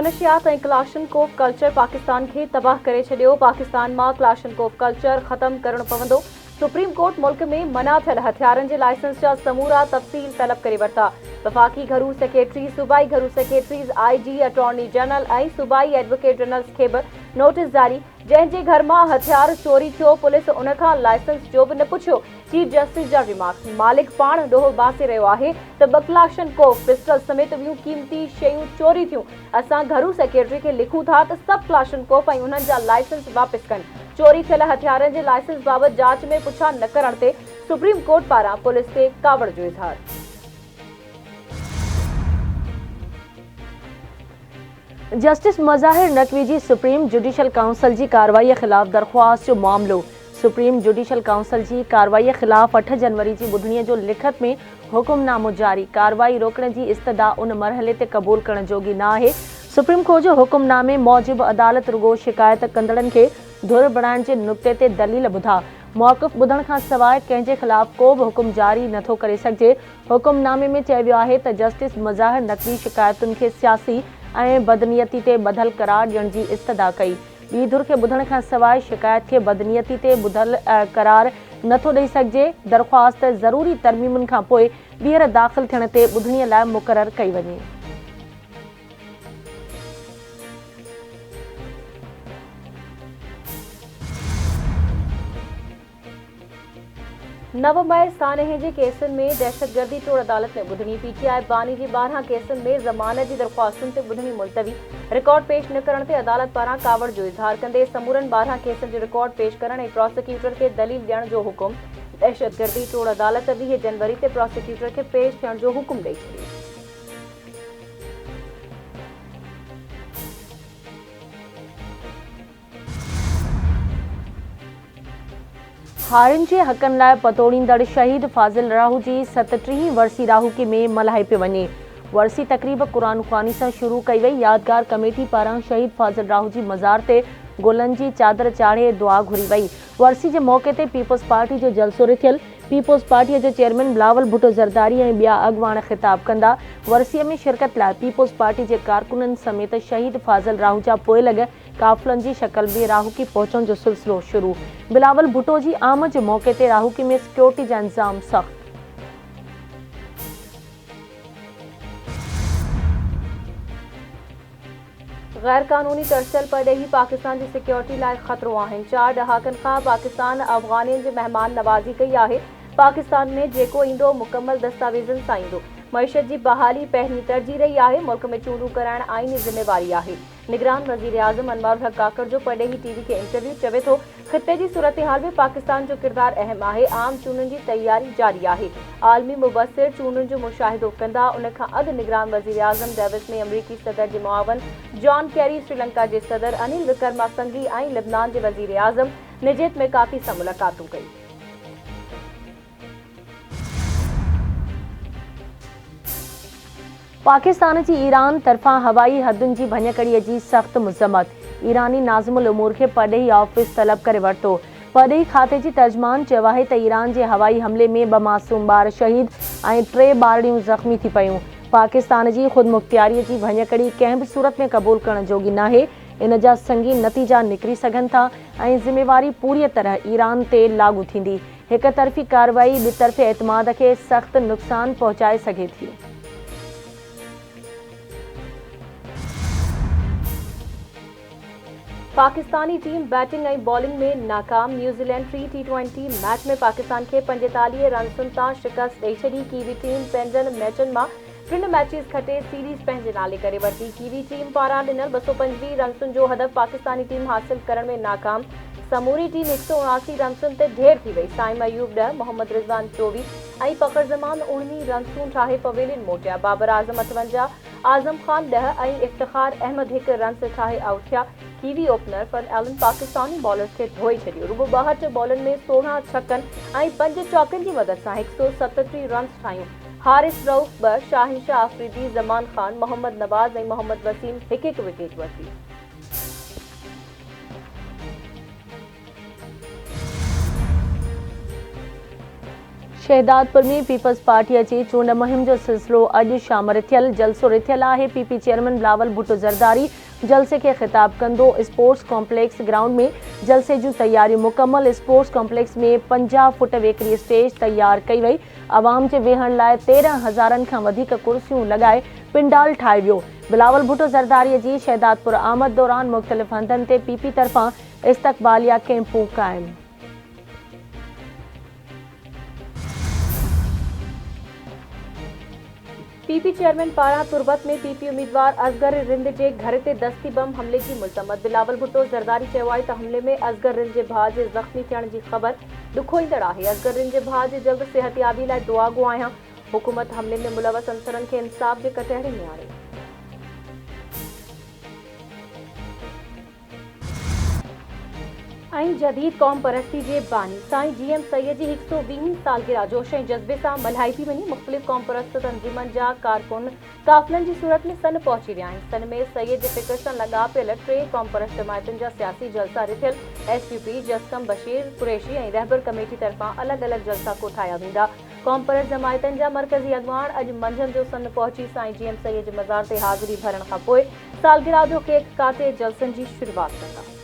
मनशियात ऐं Kalashnikov culture Pakistan खे तबाह करे छॾियो। पाकिस्तान मां क्लाशनकोफ कल्चर ख़त्म करणो पवंदो। सुप्रीम कोर्ट मुल्क में मना थियल हथियारनि जे लाइसेंस जा समूरा तफ़सील तलब करे वरिता। वफ़ाक़ी घरू सेक्रेटरी, सूबाई घरू सेक्रेटरीज़, IG, अटॉर्नी जनरल ऐं सूबाई एडवोकेट जनरल्स खे बि नोटिस जारी। जंहिंजे घर मां हथियार चोरी थियो, पुलिस उन खां लाइसेंस जो बि न पुछियो। चीफ जस्टिस जा रिमार्क्स। मालिक पाण ॾोहो बासे रहियो आहे त ॿ क्लाशनकोफ पिस्टल समेत ॿियूं क़ीमती शयूं चोरी थियूं। असां घरू सेक्रेटरी खे लिखूं था त सभु क्लाशनकोफ ऐं उन्हनि जा लाइसेंस वापसि कनि। चोरी थियल हथियारनि जे लाइसेंस बाबति जांच में पुछा न करण ते सुप्रीम कोर्ट पारां पुलिस ते कावड़ जो इज़हार। जस्टिस मज़ाहिर नक़वी जी सुप्रीम जुडिशल काउंसिल जी कार्रवाई ख़िलाफ़ दरख़्वास्त जो मामलो। सुप्रीम जुडिशल काउंसिल जी कार्रवाई ख़िलाफ़ 8 जनवरी जी ॿुधणीअ जो लिखत में हुकुमनामो जारी। कार्रवाई रोकण जी इस्तदा उन मरहले ते क़बूल करण जोगी न आहे। सुप्रीम कोर्ट जो हुकुमनामे मूजिबि अदालत रुगो शिकायत कंदड़नि खे धुर बणाइण जे नुक़्ते ते दलील ॿुधा। मौक़िफ़ ॿुधण खां सवाइ कंहिंजे ख़िलाफ़ को बि हुकुम जारी नथो करे सघिजे। हुकुमनामे में चयो वियो आहे त जस्टिस मज़ाहिर नक़वी शिकायतुनि खे सियासी ऐं बदनीयती ते ॿधल करार ॾियण जी इस्तदा कई। ॿी धुर खे ॿुधण खां सवाइ शिकायत खे बदनीयती ते ॿुधल करार नथो ॾेई सघिजे। दरख़्वास्त ज़रूरी तरमीमुनि खां पोइ ॿीहर दाख़िल थियण ते ॿुधणीअ लाइ मुक़ररु कई वञे। नव मई सानहे जे केसनि में दहशतगर्दी टोड़ अदालत में ॿुधणी। PTI बानी जी 12 केसनि में ज़मानत जी दरख़्वास्तुनि ते ॿुधणी मुलतवी। रिकॉर्ड पेश न करण ते अदालत पारां कावड़ जो इज़हार कंदे समूरनि 12 केसनि जो रिकॉर्ड पेश करण ऐं प्रोसिक्यूटर खे दलील ॾियण जो हुकुम। दहशतगर्दी टोड़ अदालत 20 जनवरी ते प्रोसिक्यूटर खे पेश थियण जो हुकुम ॾेई छॾियो। हारियुनि जे हक़नि लाइ पतोड़ींदड़ शहीद फाज़िल राहू जी 37वीं वरसी राहूकी में मल्हाए पियो वञे। वरसी तक़रीब क़ुरान ख़्वानी सां शुरू कई वई। यादगार कमेटी पारां शहीद फाज़िल राहू जी मज़ार ते गुलनि जी चादर चाढ़े दुआ घुरी वई। वरसी जे मौक़े ते पीपल्स पार्टी जो जलसो रिथियल। पीपल्स पार्टीअ जो चेयरमैन बिलावल भुट्टो ज़रदारी ऐं ॿिया अॻवान ख़िताब कंदा। वरसीअ में शिरकत लाइ पीपल्स पार्टी जे कारकुननि समेत शहीद फाज़िल राहू जा पोइ लॻ काफ़िलनि जी शक्ल में राहूकी पहुचण जो सिलसिलो शुरू। बिलावल भुट्टो जी आमद जे मौक़े ते राहूकी में सिक्योरिटी जा इंतज़ाम सख़्त। गैर कानूनी तरसल परॾेही पाकिस्तान जी सिक्योरिटी लाइ ख़तरो आहिनि। 4 ॾहाकनि खां पाकिस्तान अफ़गानियुनि जी महिमान नवाज़ी कई आहे। पाकिस्तान में जेको ईंदो मुकमल दस्तावेज़नि सां ईंदो। मईशत जी बहाली पहिरीं तरजीह रही आहे। मुल्क में चूंडूं कराइण आईनी ज़िम्मेवारी आहे। निगरान वज़ीर आज़म अनवर हक काकड़ जो परॾेही TV खे इंटरव्यू चवे थो ख़िते जी सूरतहाल में पाकिस्तान जो किरदारु अहम आहे। आम चूंडुनि जी तैयारी जारी आहे। आलमी मुबसिर चूंडुनि जो मुशाहिदो कंदा। उन खां अॻु निगरान वज़ीर आज़म डेविस में अमरीकी सदर जे मुआवन जॉन कैरी, श्रीलंका जे सदर अनिल विक्रमासिंघे ऐं लिबनान जे वज़ीर आज़म निजित मिकाती सां मुलाक़ातूं कई। पाकिस्तान जी ईरान तरफ़ां हवाई हदुनि जी भञकड़ीअ जी सख़्त मज़म्मत। ईरानी नाज़िमुल उमूर खे परॾेही ऑफिस तलब करे वरितो। परॾेही खाते जी तर्जुमान चयो आहे त ईरान जे हवाई हमले में 2 मासूम ॿार शहीद ऐं 3 ॿारड़ियूं ज़ख़्मी थी पयूं। पाकिस्तान जी ख़ुदमुख्तियारीअ जी भञकड़ी कंहिं बि सूरत में क़बूल करण जोगी नाहे। इन जा संगीन नतीजा निकिरी सघनि था ऐं ज़िम्मेवारी पूरी तरह ईरान ते लागू थींदी। हिक तरफ़ी कार्रवाई ॿितरफ़े एतमाद खे सख़्त नुक़सान पहुचाए सघे थी। पाकिस्तानी टीम बैटिंग ऐं बॉलिंग में नाकाम। न्यूज़ीलैंड T20 मैच में पाकिस्तान खे 45 रन्सुनि तां शिकस्त ॾेई छॾी। कीवी टीम पंहिंजनि मैचनि मां 3 मैचेस खटे सीरीज़ पंहिंजे नाले करे वरिती। कीवी टीम पारां ॾिनल 225 रन्सुनि जो हदफ़ पाकिस्तानी टीम हासिल करण में नाकाम। समूरी टीम 179 रन्सुनि ते ढेर थी वई। साइम अयूब 10, मोहम्मद रिज़वान 24 ऐं फ़ख़र ज़मान 19 रन्सूं ठाहे पवेलियन मोटिया। बाबर आज़म 58, आज़म खान 10 ऐं इफ्तिखार अहमद 1 रन्स ठाहे आउट थिया। Kiwi opener Finn Allen Pakistani bowlers खे धोए छॾियो। रुगो 62 बॉलनि में 16 छकनि ऐं 5 चौकनि जी मदद सां 137 रन्स ठाहियूं। हारिस रऊफ़ 2, शाहिनशाह अफरीदी, ज़मान खान, मोहम्मद नवाज़ ऐं मोहम्मद वसीम हिकु विकेट वरिती। शहदादपुर में पीपल्स पार्टी जी चूंड मुहिम जो सिलसिलो अॼु शाम रिथियल जलसो रिथियल है। पीपी चेयरमैन बिलावल भुट्टो ज़रदारी जलसे के खिताब कंदो। स्पोर्ट्स कॉम्प्लेक्स ग्राउंड में जलसे जूं तैयारियूं मुकम्मल। स्पोर्ट्स कॉम्प्लेक्स में 50 फुट वेकरी स्टेज तैयार कई वई। आवाम जे वेहण लाइ 13,000 खां वधीक कुर्सियूं लगाए पिंडाल ठाहियो वियो। बिलावल भुट्टो ज़रदारी जी शहदादपुर आमद दौरान मुख़्तलिफ़ हंधनि ते पीपी तरफ़ां इस्तक़बालिया कैंपूं क़ाइम। पीपी चेयरमैन पारा तुर्बत में पीपी उम्मीदवार असगर रिंद के घर से दस्ती बम हमले की मुल्तमत। बिलावल भुट्टो ज़रदारी चयो हमले में असगर रिंद के भाउ के ज़ख्मी थियण की खबर दुखोईंदड़ है। असगर रिंद के भाउ की जल्द सेहतयाबी लाइ दुआ गो आहियां। हुकूमत हमले में मुलवस अंसरन के इंसाफ के कटहरे में आणे। जदीद कौम परस्ती के बानी साईं जीएम सैयद जी 120 सालगिरह जोश ऐं जज़्बे से मल्हाई थी वही। मुख़्तलिफ़ कौम परस्त तंजीमन जा कारकुन काफ़िलन की सूरत में सन पहुंची रहा है। सन में सैयद के फिक्र से लगा पियल 3 कौम परस्त जमायतन जा सियासी जलसा रिथियल। SUP जसकम बशीर कुरैशी और रहबर कमेटी तरफा अलग अलग जलसा कोठाया वा। कौम परस्त जमायतन जा मरकज़ी अगवान अॼु मंझंदि जो सन पहुंची साईं जीएम सैयद के मज़ार से हाज़िरी भरण खां पोइ सालगिरह जो केक काटे जलसन की शुरुआत कंदा।